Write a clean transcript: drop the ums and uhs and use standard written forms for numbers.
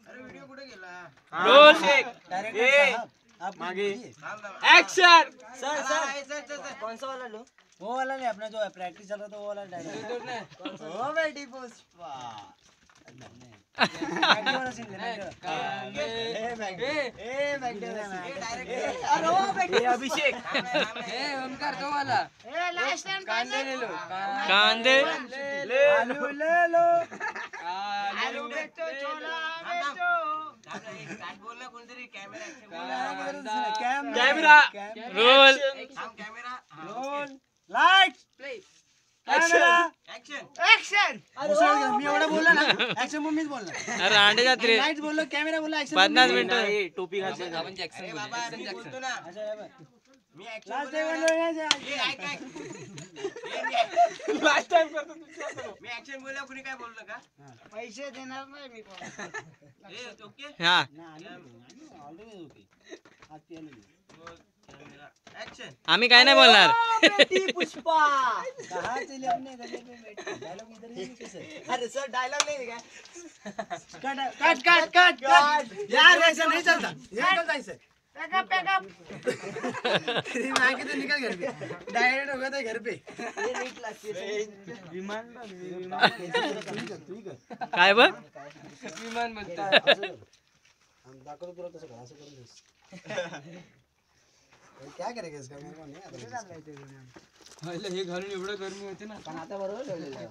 Video कुठे गेला? Role मागे एक्शन। सर कौन सा वाला लो? वो वाला नहीं, अपना जो प्रैक्टिस चल रहा था वो वाला डायरेक्ट। ओ बेटी पुष्पा अभिषेक ओमकार तो वाला कांदे ले लो, कांदे आलू ले लो, आलू बेचो छोला बेचो। बोलना कोणतरी camera camera roll camera roll light play camera action action. मी एवढा बोलला ना, एक्शन मग मीच बोलला। अरे अंडे जात्रे लाइट बोललो, कॅमेरा बोलला, एक्शन 50 मिनिटं टोपी घालते आपण जॅक्सन बाबा मी बोलतो ना मी ऍक्शन लास्ट बोलतो लास्ट टाइम करतो मी ऍक्शन बोलल्या कुणी काय बोललं का? पैसे देणार नाही मी ओके हा ऑलरेडी ओके आज ऍक्शन आम्ही काय नाही बोलणार। बेटी पुष्पा कहाँ चले अपने गले पे बेटी, डायलॉग इधर ही कैसे? अरे सर डायलॉग नहीं क्या? कट यार ऐसा नहीं चलता, ये चलता ऐसे पैकअप तेरी माँ के तो निकल घर पे डायरेक्ट हो गया था घर पे। ये नीट लगती है विमान तू ही कर काय बघ विमान म्हणता हम दाखवतो तुला तसं करा, असं करून दिस क्या करेगा इसका, मेरे को नहीं आता। हे घालून एवढं गरमी होते ना पण आता बरोबर ठेवलेलं आहे।